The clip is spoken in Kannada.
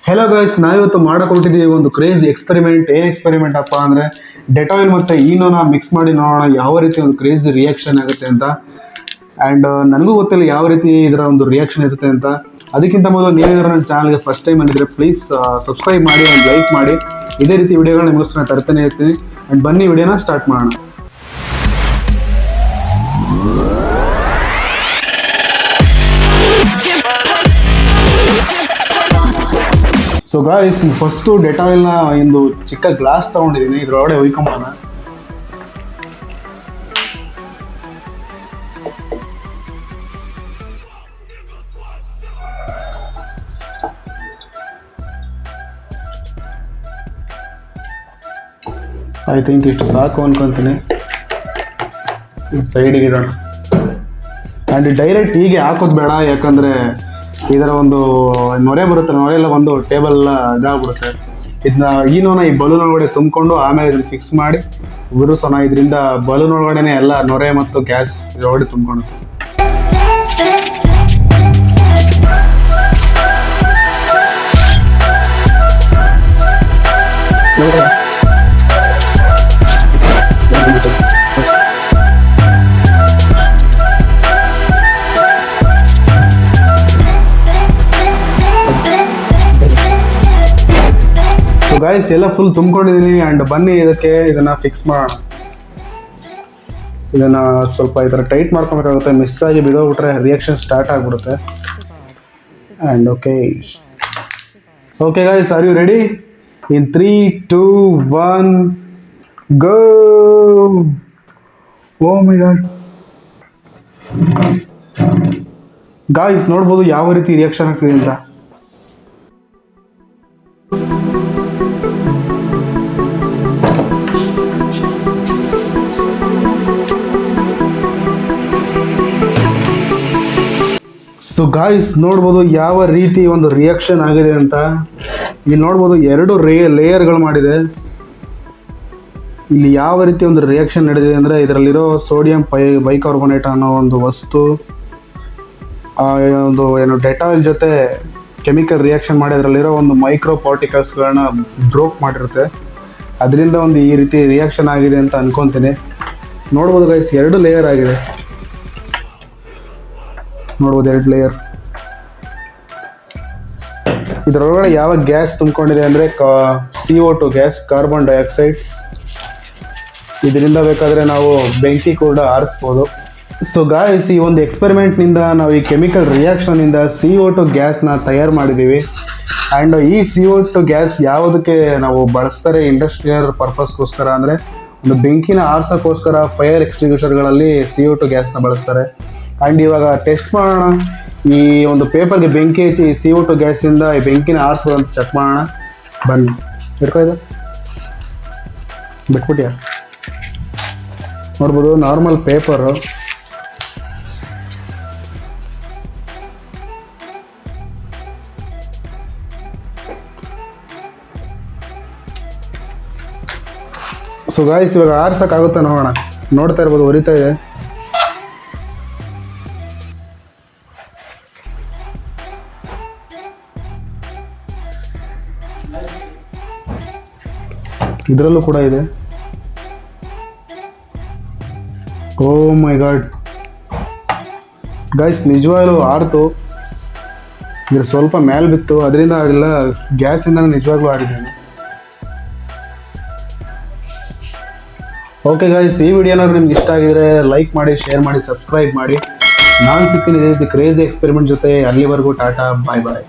ಹೆಲೋ ಗೈಸ್, ನಾವಿವತ್ತು ಮಾಡಕೊಟ್ಟಿದ್ದೀವಿ ಒಂದು ಕ್ರೇಜಿ ಎಕ್ಸ್ಪೆರಿಮೆಂಟ್. ಏನು ಎಕ್ಸ್ಪೆರಿಮೆಂಟ್ ಅಪ್ಪ ಅಂದರೆ ಡೆಟಾಯಿಲ್ ಮತ್ತು ಈನೋನ ಮಿಕ್ಸ್ ಮಾಡಿ ನೋಡೋಣ ಯಾವ ರೀತಿ ಒಂದು ಕ್ರೇಜಿ ರಿಯಾಕ್ಷನ್ ಆಗುತ್ತೆ ಅಂತ. ಆ್ಯಂಡ್ ನನಗೂ ಗೊತ್ತಿಲ್ಲ ಯಾವ ರೀತಿ ಇದರ ಒಂದು ರಿಯಾಕ್ಷನ್ ಇರುತ್ತೆ ಅಂತ. ಅದಕ್ಕಿಂತ ಮೊದಲು ನೀವೇನಾದ್ರು ನನ್ನ ಚಾನಲ್ಗೆ ಫಸ್ಟ್ ಟೈಮ್ ಬಂದಿದ್ರೆ ಪ್ಲೀಸ್ ಸಬ್ಸ್ಕ್ರೈಬ್ ಮಾಡಿ ಆ್ಯಂಡ್ ಲೈಕ್ ಮಾಡಿ. ಇದೇ ರೀತಿ ವಿಡಿಯೋಗಳನ್ನ ನಿಮಗೋಸ್ಕರ ತರ್ತಾನೆ ಇರ್ತೀನಿ. ಆ್ಯಂಡ್ ಬನ್ನಿ ವಿಡಿಯೋನ ಸ್ಟಾರ್ಟ್ ಮಾಡೋಣ. ಸೊ ಗಾಯ್ಸ್, ಫಸ್ಟು ಡೆಟಾಯಿಲ್ನ ಒಂದು ಚಿಕ್ಕ ಗ್ಲಾಸ್ ತೊಗೊಂಡಿದ್ದೀನಿ, ಇದರೊಳಗಡೆ ಒಯ್ಕೊಂಬೋಣ. ಐ ಥಿಂಕ್ ಇಷ್ಟು ಸಾಕು ಅನ್ಕೊತೀನಿ. ಸೈಡಿಗೆ ಇಡೋಣ. ಆ್ಯಂಡ್ ಡೈರೆಕ್ಟ್ ಹೀಗೆ ಹಾಕೋದು ಬೇಡ, ಯಾಕಂದರೆ ಇದರ ಒಂದು ನೊರೆ ಬರುತ್ತೆ, ನೊರೆ ಎಲ್ಲ ಬಂದು ಟೇಬಲ್ ಎಲ್ಲ ಇದಾಗ್ಬಿಡುತ್ತೆ. ಇದನ್ನ ಈನೋನ ಈ ಬಲೂನ್ ಒಳಗಡೆ ತುಂಬಿಕೊಂಡು ಆಮೇಲೆ ಇದನ್ನ ಫಿಕ್ಸ್ ಮಾಡಿ ಉರುಸೋಣ. ಇದರಿಂದ ಬಲೂನ್ ಒಳಗಡೆನೆ ಎಲ್ಲ ನೊರೆ ಮತ್ತು ಗ್ಯಾಸ್ ಇದರೊಳಗಡೆ ತುಂಬಿಕೊಳ್ಳುತ್ತೆ. ಗಾಯ್ಸ್, ಎಲ್ಲ ಫುಲ್ ತುಂಬ್ಕೊಂಡಿದ್ದೀನಿ. ಆ್ಯಂಡ್ ಬನ್ನಿ ಇದನ್ನ ಫಿಕ್ಸ್ ಮಾಡೋಣ. ಇದನ್ನ ಸ್ವಲ್ಪ ಈ ಥರ ಟೈಟ್ ಮಾಡ್ಕೊಬೇಕಾಗುತ್ತೆ. ಮಿಸ್ ಆಗಿ ಬಿದ್ದೋಗ್ಬಿಟ್ರೆ ರಿಯಾಕ್ಷನ್ ಸ್ಟಾರ್ಟ್ ಆಗಿಬಿಡುತ್ತೆ. And okay guys, are you ready? In 3, 2, 1 go. Oh my god guys, ನೋಡ್ಬೋದು ಯಾವ ರೀತಿ ರಿಯಾಕ್ಷನ್ ಆಗ್ತಿದೆ ಅಂತ. ಸೊ ಗಾಯ್ಸ್, ನೋಡ್ಬೋದು ಯಾವ ರೀತಿ ಒಂದು ರಿಯಾಕ್ಷನ್ ಆಗಿದೆ ಅಂತ. ಇಲ್ಲಿ ನೋಡ್ಬೋದು 2 ಲೇಯರ್ಗಳು ಮಾಡಿದೆ. ಇಲ್ಲಿ ಯಾವ ರೀತಿ ಒಂದು ರಿಯಾಕ್ಷನ್ ನಡೆದಿದೆ ಅಂದರೆ ಇದರಲ್ಲಿರೋ ಸೋಡಿಯಂ ಬೈಕಾರ್ಬೋನೇಟ್ ಅನ್ನೋ ಒಂದು ವಸ್ತು ಒಂದು ಏನು ಡೆಟಾಯಿಲ್ ಜೊತೆ ಕೆಮಿಕಲ್ ರಿಯಾಕ್ಷನ್ ಮಾಡಿ ಅದರಲ್ಲಿರೋ ಒಂದು ಮೈಕ್ರೋ ಪಾರ್ಟಿಕಲ್ಸ್ಗಳನ್ನ ಬ್ರೋಕ್ ಮಾಡಿರುತ್ತೆ. ಅದರಿಂದ ಒಂದು ಈ ರೀತಿ ರಿಯಾಕ್ಷನ್ ಆಗಿದೆ ಅಂತ ಅನ್ಕೊತೀನಿ. ನೋಡ್ಬೋದು ಗೈಸ್, 2 ಲೇಯರ್ ಆಗಿದೆ. ನೋಡ್ಬೋದು 2 ಲೇಯರ್. ಇದರೊಳಗಡೆ ಯಾವ ಗ್ಯಾಸ್ ತುಂಬಿಕೊಂಡಿದೆ ಅಂದರೆ CO2 ಗ್ಯಾಸ್, ಕಾರ್ಬನ್ ಡೈಆಕ್ಸೈಡ್. ಇದರಿಂದ ಬೇಕಾದರೆ ನಾವು ಬೆಂಕಿ ಕೂಡ ಆರಿಸ್ಬೋದು. ಸೊ ಗಾಯ್ಸ್, ಈ ಒಂದು ಎಕ್ಸ್ಪೆರಿಮೆಂಟ್ನಿಂದ ನಾವು ಈ ಕೆಮಿಕಲ್ ರಿಯಾಕ್ಷನಿಂದ CO2 ಗ್ಯಾಸ್ನ ತಯಾರು ಮಾಡಿದ್ದೀವಿ. ಆ್ಯಂಡ್ ಈ CO2 ಗ್ಯಾಸ್ ಯಾವುದಕ್ಕೆ ನಾವು ಬಳಸ್ತಾರೆ ಇಂಡಸ್ಟ್ರಿಯಲ್ ಪರ್ಪಸ್ಗೋಸ್ಕರ ಅಂದರೆ ಒಂದು ಬೆಂಕಿನ ಆರ್ಸೋಕ್ಕೋಸ್ಕರ ಫೈರ್ ಎಕ್ಸ್ಟಿಂಗ್ವಿಷರ್ಗಳಲ್ಲಿ CO2 ಗ್ಯಾಸ್ನ ಬಳಸ್ತಾರೆ. ಆ್ಯಂಡ್ ಇವಾಗ ಟೆಸ್ಟ್ ಮಾಡೋಣ. ಈ ಒಂದು ಪೇಪರ್ಗೆ ಬೆಂಕಿ ಹಚ್ಚಿ ಈ CO2 ಗ್ಯಾಸಿಂದ ಈ ಬೆಂಕಿನ ಆರಿಸ್ಬೋದು ಅಂತ ಚೆಕ್ ಮಾಡೋಣ. ಬನ್ನಿ, ಹಿಡ್ಕೊಯ್ದು ಬಿಟ್ಬಿಟ್ಯಾ. ನೋಡ್ಬೋದು ನಾರ್ಮಲ್ ಪೇಪರು. ಸೊ ಗಾಯ್ಸ್, ಇವಾಗ ಆರ್ಸಕ್ಕಾಗುತ್ತಾ ನೋಡೋಣ. ನೋಡ್ತಾ ಇರ್ಬೋದು, ಉರಿತಾ ಇದೆ. ಇದರಲ್ಲೂ ಕೂಡ ಇದೆ. ಓ ಮೈ ಗಾಡ್ ಗೈಸ್, ನಿಜವಾಗ್ಲೂ ಆರ್ತು. ಇದ್ರ ಸ್ವಲ್ಪ ಮೇಲೆ ಬಿತ್ತು, ಅದರಿಂದ ಅದೆಲ್ಲ ಗ್ಯಾಸಿಂದ ನಿಜವಾಗ್ಲೂ ಆಗಿದೆ. ಓಕೆ ಗೈಸ್, ಈ ವಿಡಿಯೋನಾದ್ರು ನಿಮ್ಗೆ ಇಷ್ಟ ಆಗಿದ್ರೆ ಲೈಕ್ ಮಾಡಿ, ಶೇರ್ ಮಾಡಿ, ಸಬ್ಸ್ಕ್ರೈಬ್ ಮಾಡಿ. ನಾನು ಸಿಗ್ತೀನಿ ಇದೇ ರೀತಿ ಕ್ರೇಜಿ ಎಕ್ಸ್ಪೆರಿಮೆಂಟ್ ಜೊತೆ. ಅಲ್ಲಿವರೆಗೂ ಟಾಟಾ, ಬಾಯ್ ಬಾಯ್.